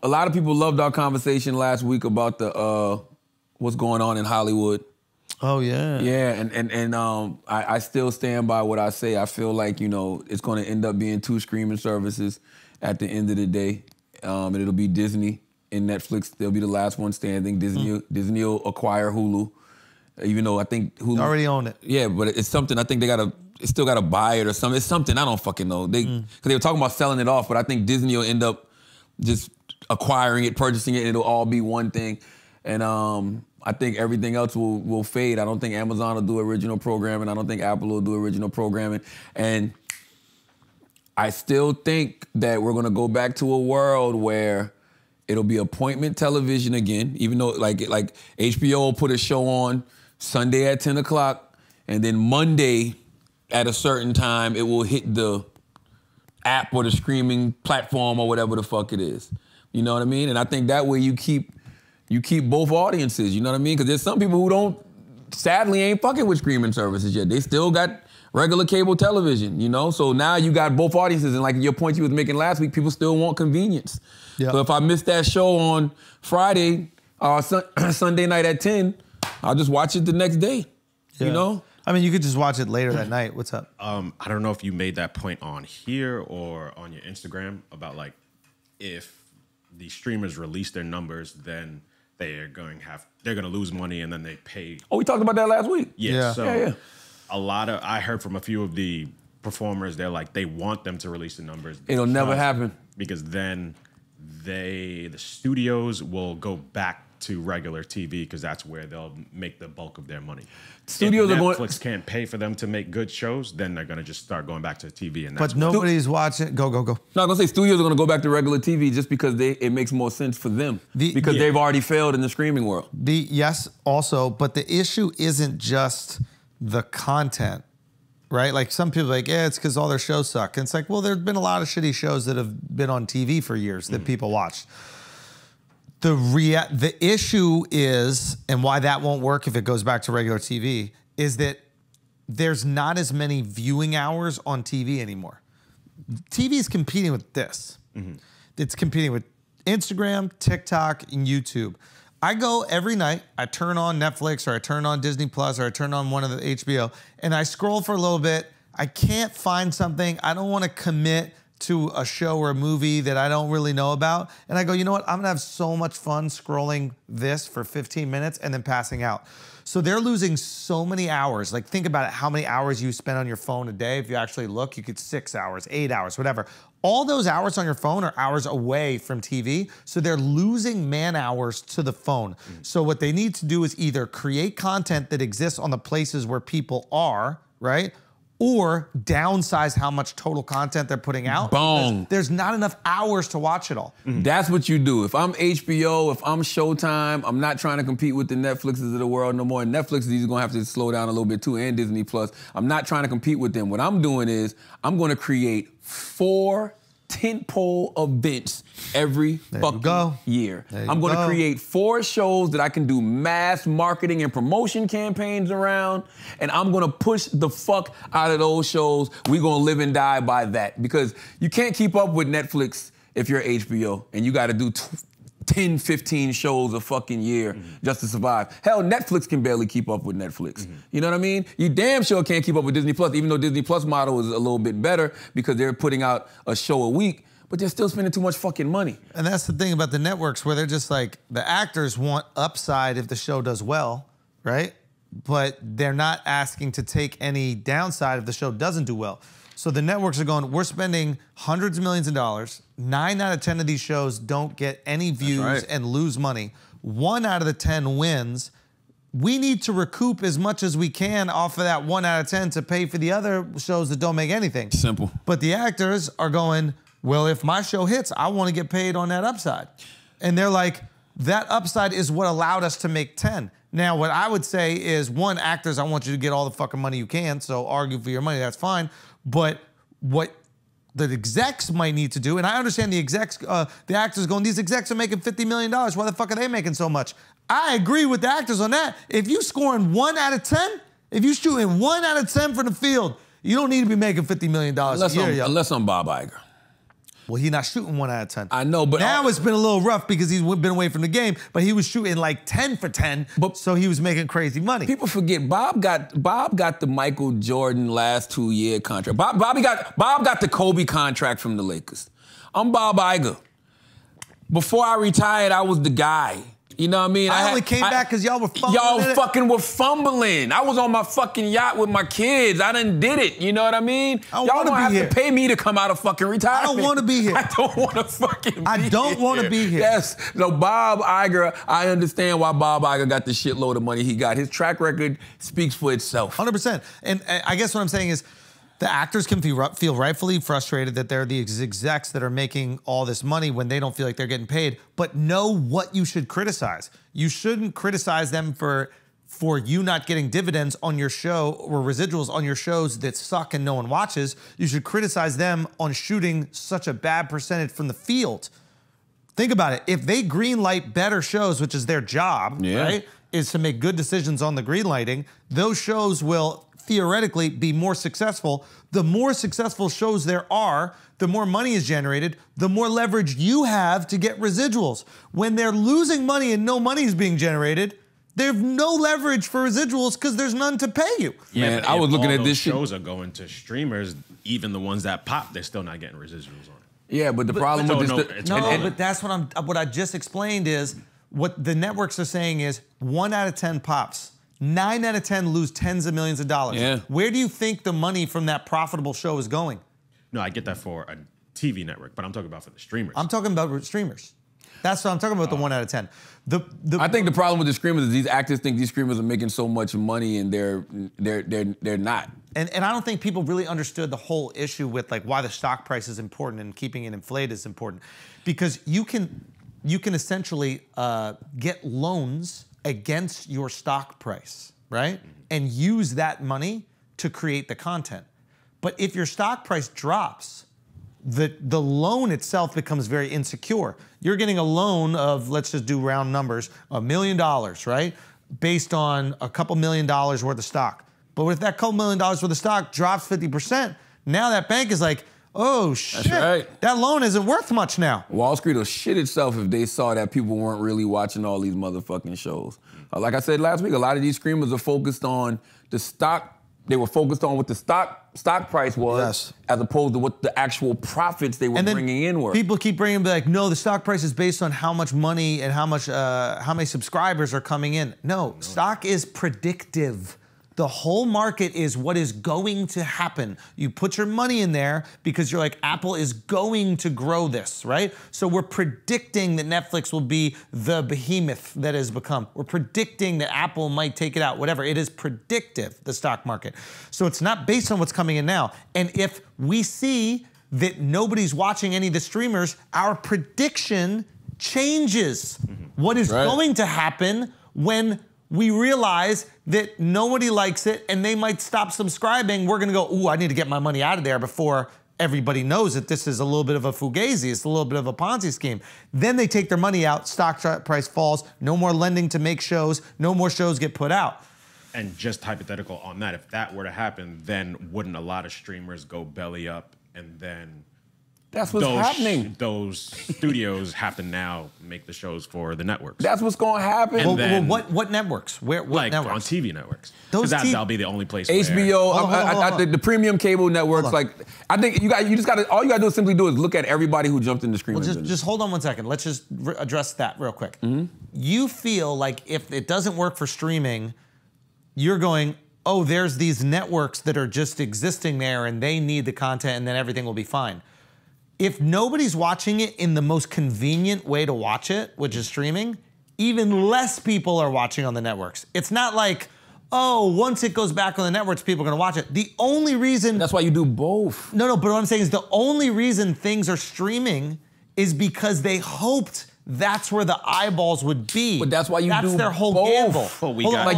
a lot of people loved our conversation last week about the what's going on in Hollywood. Oh yeah. Yeah, and I still stand by what I say. I feel like, you know, it's going to end up being 2 streaming services at the end of the day, and it'll be Disney and Netflix. They'll be the last one standing. Disney will acquire Hulu, even though I think Hulu already own it. Yeah, but it's something I think they still gotta buy it or something. It's something I don't fucking know. Because they were talking about selling it off, but I think Disney will end up just acquiring it, purchasing it, and it'll all be one thing. And I think everything else will fade. I don't think Amazon will do original programming. I don't think Apple will do original programming. And I still think that we're gonna go back to a world where it'll be appointment television again, even though like HBO will put a show on Sunday at 10 o'clock, and then Monday at a certain time, it will hit the app or the streaming platform or whatever the fuck it is. You know what I mean? And I think that way you keep both audiences, you know what I mean? Because there's some people who sadly ain't fucking with streaming services yet. They still got regular cable television, you know? So now you got both audiences, and like your point you was making last week, people still want convenience. Yep. So if I miss that show on Friday or Sunday night at 10, I'll just watch it the next day, you know? I mean, you could just watch it later that night. What's up? I don't know if you made that point on here or on your Instagram about like if the streamers release their numbers, then they're going to lose money and then they pay. Oh, we talked about that last week. Yeah. So I heard from a few of the performers, they're like, they want them to release the numbers. It'll never happen. Because then the studios will go back to regular TV because that's where they'll make the bulk of their money. Studios if are going. Netflix can't pay for them to make good shows, then they're going to just start going back to TV. And but nobody's watching. Go. No, I'm gonna say studios are going to go back to regular TV just because it makes more sense for them because they've already failed in the streaming world. Yes, also, but the issue isn't just the content, right? Like some people are like, yeah, it's because all their shows suck. And it's like, well, there's been a lot of shitty shows that have been on TV for years that people watched. The issue is, and why that won't work if it goes back to regular TV, is that there's not as many viewing hours on TV anymore. TV is competing with this. It's competing with Instagram, TikTok, and YouTube. I go every night, I turn on Netflix or I turn on Disney Plus or I turn on one of the HBO, and I scroll for a little bit. I can't find something. I don't want to commit to a show or a movie that I don't really know about. And I go, you know what? I'm gonna have so much fun scrolling this for 15 minutes and then passing out. So they're losing so many hours. Like think about it, how many hours you spend on your phone a day. If you actually look, you could 6 hours, 8 hours, whatever. All those hours on your phone are hours away from TV. So they're losing man hours to the phone. So what they need to do is either create content that exists on the places where people are, right? Or downsize how much total content they're putting out. Boom. There's not enough hours to watch it all. That's what you do. If I'm HBO, if I'm Showtime, I'm not trying to compete with the Netflixes of the world no more. And Netflix is going to have to slow down a little bit too, and Disney Plus. I'm not trying to compete with them. What I'm doing is I'm going to create 4 tentpole events every fucking year. I'm going to create 4 shows that I can do mass marketing and promotion campaigns around, and I'm going to push the fuck out of those shows. We're going to live and die by that because you can't keep up with Netflix if you're HBO, and you got to do 10, 15 shows a fucking year just to survive. Hell, Netflix can barely keep up with Netflix. You know what I mean? You damn sure can't keep up with Disney Plus, even though Disney Plus model is a little bit better because they're putting out a show a week, but they're still spending too much fucking money. And that's the thing about the networks where they're just like, the actors want upside if the show does well, right? But they're not asking to take any downside if the show doesn't do well. So the networks are going, we're spending hundreds of millions of dollars. 9 out of 10 of these shows don't get any views and lose money. 1 out of the 10 wins. We need to recoup as much as we can off of that 1 out of 10 to pay for the other shows that don't make anything. Simple. But the actors are going, well, if my show hits, I want to get paid on that upside. And they're like, that upside is what allowed us to make 10. Now, what I would say is, 1, actors, I want you to get all the fucking money you can, so argue for your money, that's fine. But what the execs might need to do, and I understand the execs, the actors going, these execs are making $50 million. Why the fuck are they making so much? I agree with the actors on that. If you scoring 1 out of 10, if you shooting 1 out of 10 from the field, you don't need to be making $50 million a year. Unless I'm Bob Iger. Well, he's not shooting 1 out of 10. I know, but now it's been a little rough because he's been away from the game. But he was shooting like 10 for 10, so he was making crazy money. People forget Bob got the Michael Jordan last 2-year contract. Bob got the Kobe contract from the Lakers. I'm Bob Iger. Before I retired, I was the guy. You know what I mean? I only came back because y'all were fumbling. Y'all fucking were fumbling. I was on my fucking yacht with my kids. I done did it. You know what I mean? Y'all don't have to pay me to come out of fucking retirement. I don't want to be here. I don't want to fucking be here. I don't want to be here. Yes. So Bob Iger, I understand why Bob Iger got the shitload of money he got. His track record speaks for itself. 100%. And I guess what I'm saying is, the actors can feel rightfully frustrated that they're the execs that are making all this money when they don't feel like they're getting paid. But know what you should criticize. You shouldn't criticize them for you not getting dividends on your show or residuals on your shows that suck and no one watches. You should criticize them on shooting such a bad percentage from the field. Think about it. If they greenlight better shows, which is their job, right, is to make good decisions on the greenlighting, those shows will theoretically be more successful. The more successful shows there are, the more money is generated, the more leverage you have to get residuals. When they're losing money and no money is being generated, they have no leverage for residuals because there's none to pay you. Yeah, man, I was looking at this shows are going to streamers, even the ones that pop, they're still not getting residuals on it. Yeah, but the problem with this... But that's what I just explained is, what the networks are saying is 1 out of 10 pops. 9 out of 10 lose tens of millions of dollars. Yeah. Where do you think the money from that profitable show is going? No, I get that for a TV network, but I'm talking about for the streamers. I'm talking about streamers. That's what I'm talking about, the 1 out of 10. I think the problem with the streamers is these actors think these streamers are making so much money and they're not. And I don't think people really understood the whole issue with like why the stock price is important and keeping it inflated is important. Because you can essentially get loans against your stock price, right? And use that money to create the content. But if your stock price drops, the loan itself becomes very insecure. You're getting a loan of, let's just do round numbers, $1 million, right? Based on a couple $1 million worth of stock. But if that couple $1 million worth of stock drops 50%, now that bank is like, oh shit, that's right. That loan isn't worth much now. Wall Street will shit itself if they saw that people weren't really watching all these motherfucking shows. Like I said last week, a lot of these streamers are focused on the stock. They were focused on what the stock price was, as opposed to what the actual profits they were bringing in were. People keep bringing like, no, the stock price is based on how much money and how many subscribers are coming in. No, stock is predictive. The whole market is what is going to happen. You put your money in there because you're like, Apple is going to grow this, right? So we're predicting that Netflix will be the behemoth that has become. We're predicting that Apple might take it out, whatever. It is predictive, the stock market. So it's not based on what's coming in now. And if we see that nobody's watching any of the streamers, our prediction changes. What is going to happen when we realize that nobody likes it and they might stop subscribing, we're gonna go, ooh, I need to get my money out of there before everybody knows that this is a little bit of a fugazi, it's a little bit of a Ponzi scheme. Then they take their money out, stock price falls, no more lending to make shows, no more shows get put out. And just hypothetical on that, if that were to happen, then wouldn't a lot of streamers go belly up and then that's what's happening. Those studios have to now make the shows for the networks. That's what's going to happen. Well, what networks? What like networks? On TV networks. Because that'll be the only place. HBO, the premium cable networks. Like I think you just got to. All you got to do is simply look at everybody who jumped into streaming. Well, just hold on 1 second. Let's just address that real quick. You feel like if it doesn't work for streaming, you're going, oh, there's these networks that are just existing there and they need the content and then everything will be fine. If nobody's watching it in the most convenient way to watch it, which is streaming, even less people are watching on the networks. It's not like, oh, once it goes back on the networks, people are gonna watch it. The only reason— That's why you do both. No, but what I'm saying is the only reason things are streaming is because they hoped that's where the eyeballs would be. But that's why you do That's their whole both. gamble. But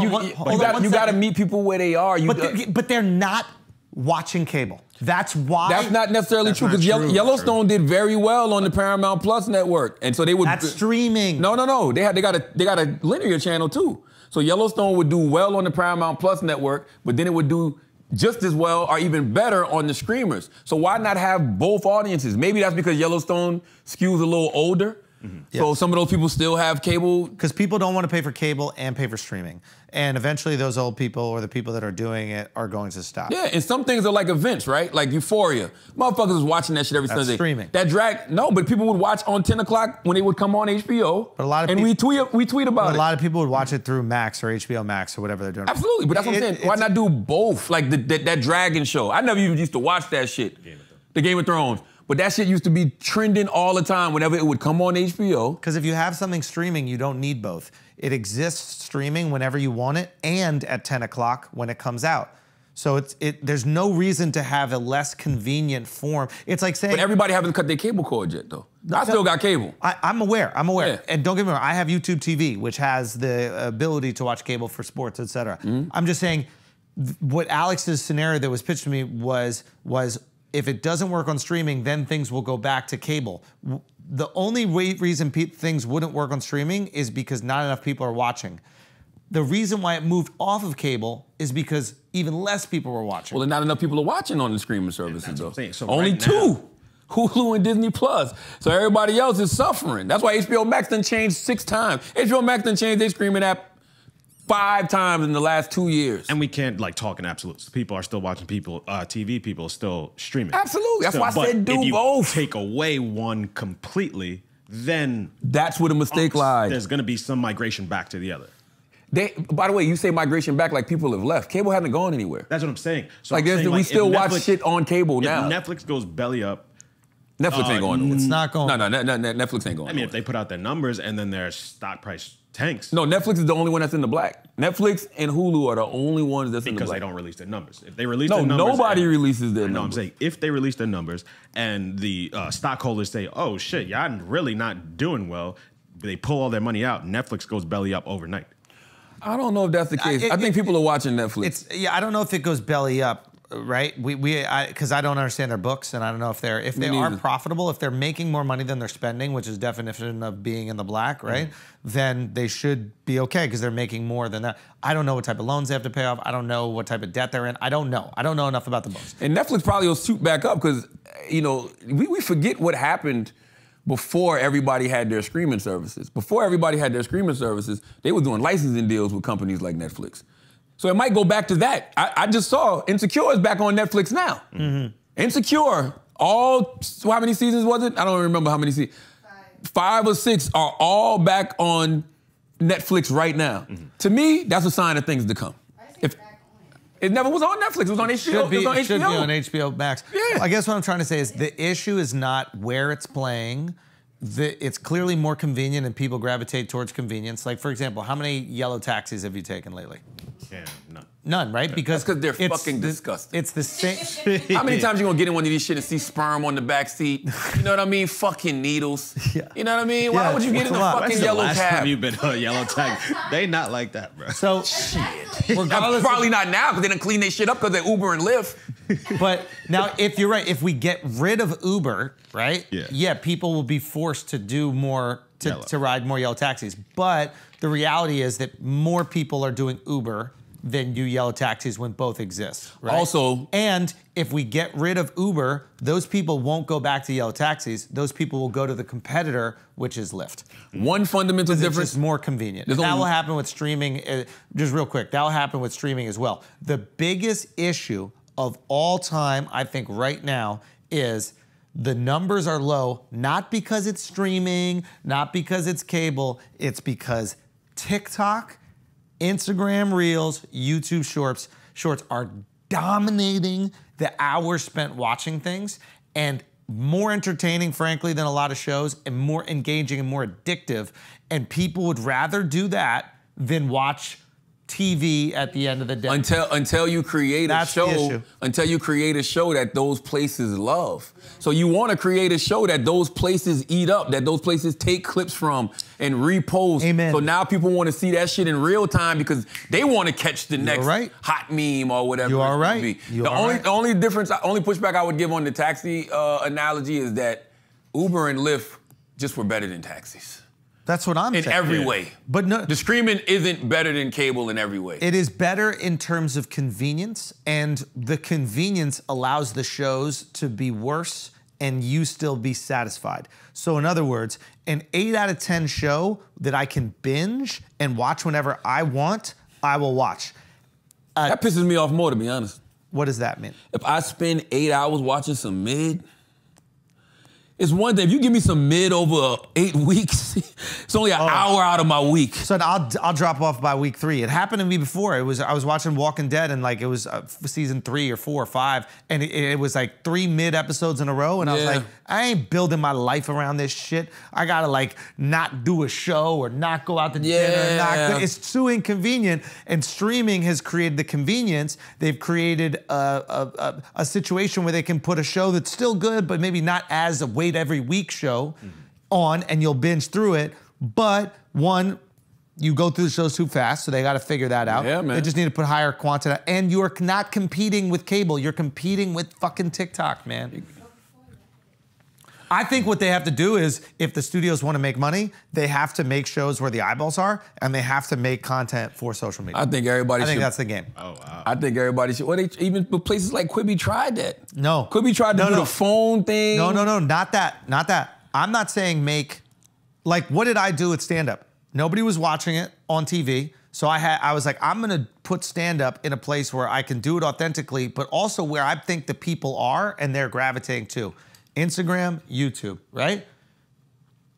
you got to meet people where they are. But they're not watching cable. That's why. That's not necessarily true, because Yellowstone did very well on the Paramount Plus network, and so they would. That's streaming. No. They got a linear channel too. So Yellowstone would do well on the Paramount Plus network, but then it would do just as well or even better on the streamers. So why not have both audiences? Maybe that's because Yellowstone skews a little older. So some of those people still have cable. Because people don't want to pay for cable and pay for streaming. And eventually those old people or the people that are doing it are going to stop. Yeah, and some things are like events, right? Like Euphoria. Motherfuckers was watching that shit every That's Sunday. streaming. That drag, no, but people would watch on 10 o'clock when it would come on HBO. But a lot of and we tweet about it. A lot of people would watch it through Max or HBO Max or whatever they're doing. Absolutely, but that's what I'm saying. Why not do both? Like that Dragon show. I never even used to watch that shit. The Game of Thrones. But that shit used to be trending all the time whenever it would come on HBO. Because if you have something streaming, you don't need both. It exists streaming whenever you want it and at 10 o'clock when it comes out. So there's no reason to have a less convenient form. It's like saying— But everybody haven't cut their cable cord yet, though. I still got cable. I'm aware. Yeah. And don't get me wrong, I have YouTube TV, which has the ability to watch cable for sports, etc. I'm just saying, what Alex's scenario that was pitched to me was if it doesn't work on streaming, then things will go back to cable. The only reason things wouldn't work on streaming is because not enough people are watching. The reason why it moved off of cable is because even less people were watching. Well, not enough people are watching on the streaming services, though. So only right two. now, Hulu and Disney Plus. So everybody else is suffering. That's why HBO Max done changed 6 times. HBO Max done changed their streaming app 5 times in the last 2 years. And we can't like talk in absolutes. People are still watching TV, people are still streaming. Absolutely. That's why I said do if you both. Take away one completely, then that's where the mistake lies. There's going to be some migration back to the other. By the way, you say migration back like people have left. Cable hasn't gone anywhere. That's what I'm saying. So like, I'm saying, we still watch shit on cable now. If Netflix goes belly up, Netflix ain't going nowhere. It's not going. No, Netflix ain't going. I mean, if they put out their numbers and then their stock price tanks. No, Netflix is the only one that's in the black. Netflix and Hulu are the only ones that's in the black. Because they don't release their numbers. If they release their numbers. No, nobody releases their numbers. No, I'm saying if they release their numbers and the stockholders say, oh shit, y'all really not doing well, they pull all their money out, Netflix goes belly up overnight. I don't know if that's the case. I think people are watching Netflix. I don't know if it goes belly up, right? Because I don't understand their books, and I don't know if they are profitable, if they're making more money than they're spending, which is definition of being in the black, right? Then they should be okay because they're making more than that. I don't know what type of loans they have to pay off. I don't know what type of debt they're in. I don't know. I don't know enough about the books. And Netflix probably will shoot back up because, we forget what happened before everybody had their streaming services. Before everybody had their streaming services, they were doing licensing deals with companies like Netflix. So it might go back to that. I just saw Insecure is back on Netflix now. Insecure, how many seasons was it? I don't remember how many seasons. 5 or 6 are all back on Netflix right now. To me, that's a sign of things to come. It never was on Netflix. It was on HBO. It should be on HBO Max. Yeah. I guess what I'm trying to say is the issue is not where it's playing. It's clearly more convenient and people gravitate towards convenience. Like, for example, how many yellow taxis have you taken lately? Yeah, none. None, right? Because they're fucking disgusting. It's the same. How many times you gonna get in one of these shit and see sperm on the back seat? You know what I mean? Fucking needles. Yeah. You know what I mean? Why would you get in a fucking yellow Last cab? time you've been a yellow tag, they not like that, bro. So, probably not now because they didn't clean their shit up because they're Uber and Lyft. But now, if you're right, if we get rid of Uber, right? Yeah, people will be forced to do more, to ride more yellow taxis. But the reality is that more people are doing Uber than do yellow taxis when both exist, right? Also, and if we get rid of Uber, those people won't go back to yellow taxis. Those people will go to the competitor, which is Lyft. One fundamental difference. It's just more convenient. That will happen with streaming. Just real quick, that will happen with streaming as well. The biggest issue of all time, I think right now, is the numbers are low, not because it's streaming, not because it's cable, it's because TikTok, Instagram Reels, YouTube Shorts are dominating the hours spent watching things and more entertaining, frankly, than a lot of shows and more engaging and more addictive. And people would rather do that than watch TV at the end of the day. Until you create a show, until you create a show that those places love. So you want to create a show that those places eat up, that those places take clips from and repost. Amen. So now people want to see that shit in real time because they want to catch the next hot meme or whatever. You are right. The only difference, only pushback I would give on the taxi analogy is that Uber and Lyft just were better than taxis. That's what I'm saying. In every way. But no, the streaming isn't better than cable in every way. It is better in terms of convenience, and the convenience allows the shows to be worse and you still be satisfied. So in other words, an 8 out of 10 show that I can binge and watch whenever I want, I will watch. That pisses me off more, to be honest. What does that mean? If I spend 8 hours watching some mid, it's one thing. If you give me some mid over 8 weeks, it's only an hour out of my week. So I'll drop off by week 3. It happened to me before. I was watching Walking Dead, and like it was season 3 or 4 or 5, and it was like 3 mid episodes in a row, and I was like, I ain't building my life around this shit. I gotta like not do a show or not go out to dinner. It's too inconvenient, and streaming has created the convenience. They've created a situation where they can put a show that's still good, but maybe not as a wait every week show on, and you'll binge through it. But one, you go through the shows too fast, so they got to figure that out. Yeah, man. They just need to put higher quantity, and you're not competing with cable. You're competing with fucking TikTok, man. I think what they have to do is, if the studios want to make money, they have to make shows where the eyeballs are, and they have to make content for social media. I think that's the game. Oh, wow. I think everybody should. Well, even places like Quibi tried that. No. Quibi tried to do the phone thing. No, not that. I'm not saying make, like, what did I do with stand-up? Nobody was watching it on TV, so I was like, I'm gonna put stand-up in a place where I can do it authentically, but also where I think the people are and they're gravitating to. Instagram, YouTube, right?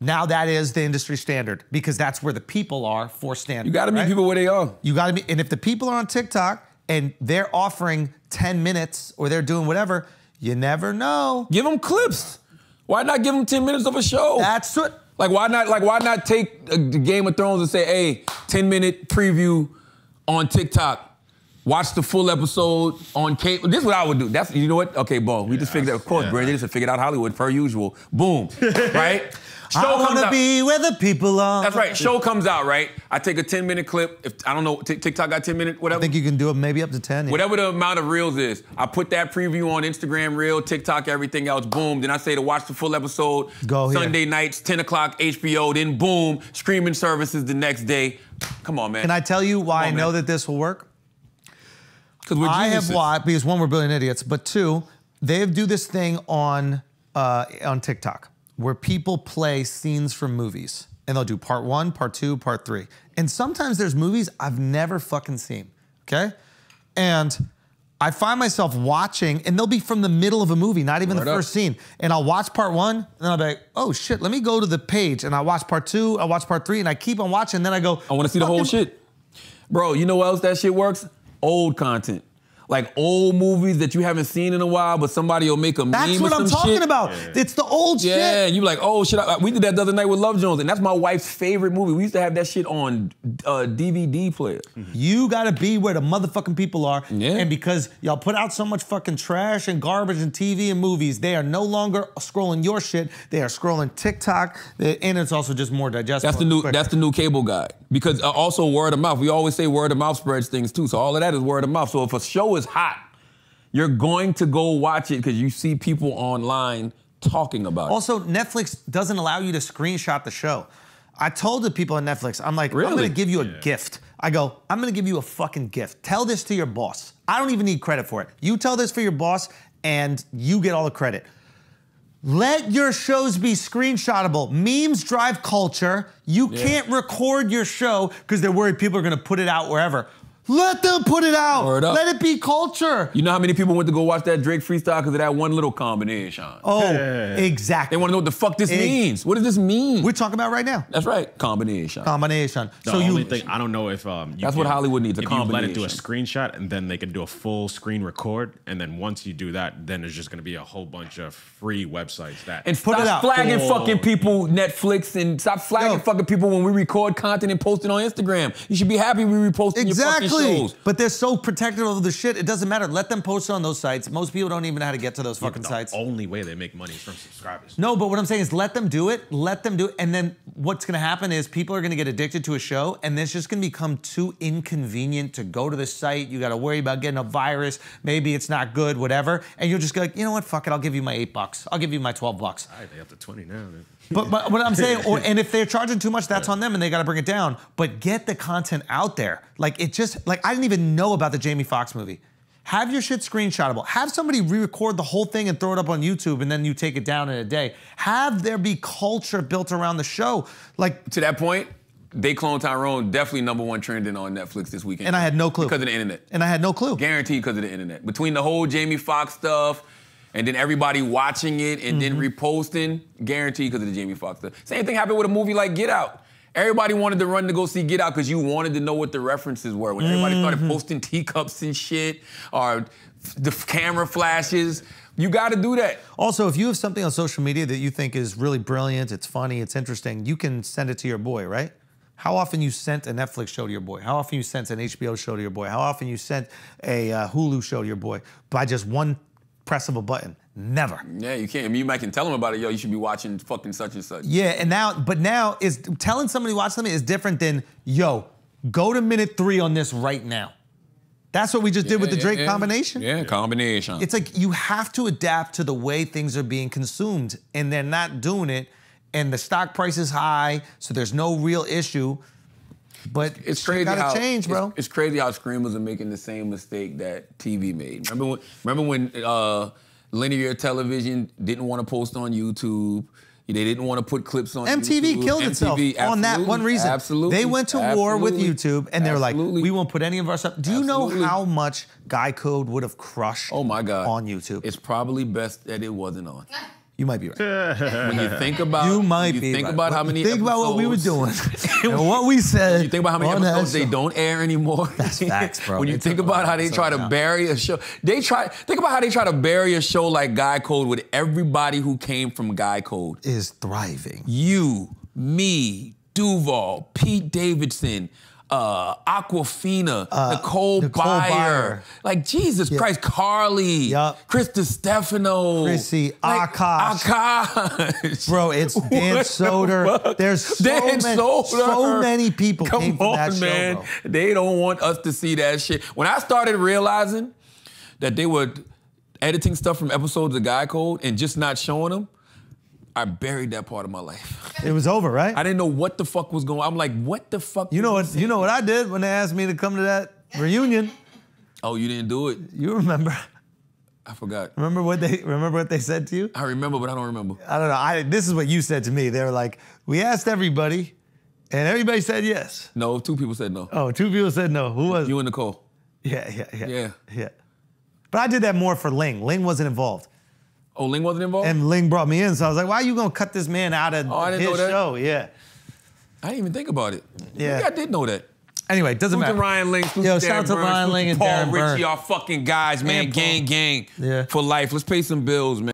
Now that is the industry standard, because that's where the people are for stand-up. You gotta meet people where they are. You gotta meet, and if the people are on TikTok and they're offering 10 minutes or they're doing whatever, you never know. Give them clips. Why not give them 10 minutes of a show? That's what. Like, why not take the Game of Thrones and say, hey, 10-minute preview on TikTok. Watch the full episode on cable. This is what I would do. That's, you know what? Okay, boom. We just figured out. Of course, Brandon just figured out Hollywood per usual. Boom. Right? I want to be where the people are. That's right. Show comes out, right? I take a 10-minute clip. If I don't know, TikTok got 10 minutes, whatever. I think you can do it maybe up to 10. Yeah. Whatever the amount of reels is. I put that preview on Instagram Reel, TikTok, everything else. Boom. Then I say to watch the full episode. Go here. Sunday nights, 10 o'clock, HBO. Then boom, streaming services the next day. Come on, man. Can I tell you why I know that this will work? I have watched, because one, we're brilliant idiots, but two, they do this thing on TikTok where people play scenes from movies, and they'll do part 1, part 2, part 3. And sometimes there's movies I've never fucking seen, okay? And I find myself watching, and they'll be from the middle of a movie, not even the first scene. And I'll watch part 1, and then I'll be like, oh shit, let me go to the page, and I watch part 2, I watch part 3, and I keep on watching, and then I go, I want to see the whole shit. Bro, you know what else that shit works? Old content. Like old movies that you haven't seen in a while, but somebody will make a meme or some shit. That's what I'm talking about. Yeah. It's the old shit. Yeah, and you like, oh shit, we did that the other night with Love Jones, and that's my wife's favorite movie. We used to have that shit on DVD player. You gotta be where the motherfucking people are. Yeah. And because y'all put out so much fucking trash and garbage and TV and movies, they are no longer scrolling your shit. They are scrolling TikTok, and it's also just more digestible. That's the new cable guide. Because also word of mouth. We always say word of mouth spreads things too. So all of that is word of mouth. So if a show is hot, you're going to go watch it because you see people online talking about it. Also, Netflix doesn't allow you to screenshot the show. I told the people on Netflix, I'm like, really? I'm gonna give you a gift. I go, I'm gonna give you a fucking gift. Tell this to your boss. I don't even need credit for it. You tell this for your boss and you get all the credit. Let your shows be screenshotable. Memes drive culture. You can't record your show because they're worried people are gonna put it out wherever. Let them put it out. Let it be culture. You know how many people went to go watch that Drake freestyle because of that one little combination? Oh, exactly. They want to know what the fuck this means. What does this mean? We're talking about right now. That's right. Combination. Combination. The only thing, I don't know if that's what Hollywood needs, a combination. If you let it do a screenshot and then they can do a full screen record, and then once you do that, then there's just going to be a whole bunch of free websites that and put it out. Flagging fucking people, Netflix, and stop flagging fucking people when we record content and post it on Instagram. You should be happy we reposting your fucking shows. But they're so protective of the shit, it doesn't matter. Let them post it on those sites. Most people don't even know how to get to those fucking sites. The only way they make money is from subscribers. No, but what I'm saying is let them do it. Let them do it. And then what's going to happen is people are going to get addicted to a show, and it's just going to become too inconvenient to go to the site. You got to worry about getting a virus. Maybe it's not good, whatever. And you'll just go like, you know what? Fuck it. I'll give you my $8. I'll give you my $12. All right, they up to 20 now. Man. But what I'm saying, and if they're charging too much, that's on them, and they got to bring it down. But get the content out there. Like I didn't even know about the Jamie Foxx movie. Have your shit screenshotable. Have somebody re-record the whole thing and throw it up on YouTube, and then you take it down in a day. Have there be culture built around the show. Like to that point, They Clone Tyrone definitely #1 trending on Netflix this weekend. And I had no clue. Because of the internet. And I had no clue. Guaranteed because of the internet. Between the whole Jamie Foxx stuff and then everybody watching it and then reposting, guaranteed because of the Jamie Foxx stuff. Same thing happened with a movie like Get Out. Everybody wanted to run to go see Get Out because you wanted to know what the references were. When everybody started posting teacups and shit or the camera flashes, you got to do that. Also, if you have something on social media that you think is really brilliant, it's funny, it's interesting, you can send it to your boy, right? How often you sent a Netflix show to your boy? How often you sent an HBO show to your boy? How often you sent a Hulu show to your boy by just one press of a button? Never. Yeah, you can't. I mean, you might can tell them about it. Yo, you should be watching fucking such and such. Yeah, and now is telling somebody to watch something is different than, yo, go to minute 3 on this right now. That's what we just did with the Drake combination. Yeah, combination. It's like you have to adapt to the way things are being consumed, and they're not doing it, and the stock price is high, so there's no real issue. But it's crazy gotta change, bro. It's crazy how streamers are making the same mistake that TV made. Remember when linear television didn't want to post on YouTube? They didn't want to put clips on MTV YouTube. killed itself on that one reason. Absolutely. They went to war with YouTube, and they were like, we won't put any of our stuff. Do you know how much Guy Code would have crushed oh my God. on YouTube? It's probably best that it wasn't on. You might be right. When you think about about how many think about what we were doing and what we said. You think about how many episodes they don't air anymore. That's facts, bro. When you think about how they try to bury a show, think about how they try to bury a show like Guy Code with everybody who came from Guy Code is thriving. You, me, Duval, Pete Davidson, Aquafina, Nicole Byer. Like, Jesus Christ, Carly, Chris DiStefano. Chrissy, like, Akash. Bro, it's Dan Soder. There's so many people came from that show, bro. They don't want us to see that shit. When I started realizing that they were editing stuff from episodes of Guy Code and just not showing them, I buried that part of my life. It was over, right? I didn't know what the fuck was going on. I'm like, what the fuck? You know what I did when they asked me to come to that reunion? Oh, you didn't do it? You remember? I forgot. Remember what they said to you? I remember, but I don't remember. I don't know. This is what you said to me. They were like, we asked everybody, and everybody said yes. No, 2 people said no. Oh, 2 people said no. Who was it? You and Nicole. Yeah. But I did that more for Ling. Ling wasn't involved. Oh, Ling wasn't involved? And Ling brought me in, so I was like, why are you going to cut this man out of his show? Yeah. I didn't even think about it. Yeah. Maybe I did know that. Anyway, doesn't matter. Ryan Ling, shout out to Ryan Ling and Paul Darren Ritchie, our fucking guys, man. Gang, yeah. for life. Let's pay some bills, man.